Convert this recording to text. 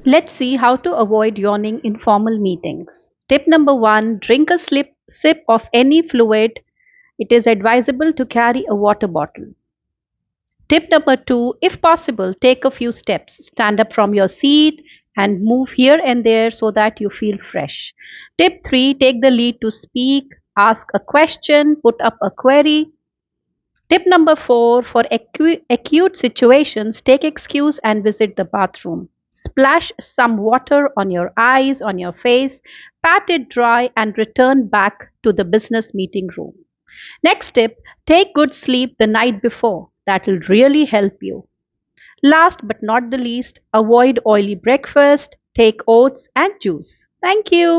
Let's see how to avoid yawning in formal meetings. Tip number one, drink a sip of any fluid. It is advisable to carry a water bottle. Tip number two, if possible, take a few steps. Stand up from your seat and move here and there so that you feel fresh. Tip three, take the lead to speak, ask a question, put up a query. Tip number four, for acute situations, take excuse and visit the bathroom. Splash some water on your eyes, on your face, pat it dry, and return back to the business meeting room. Next tip, take good sleep the night before. That will really help you. Last but not the least, avoid oily breakfast, take oats and juice. Thank you.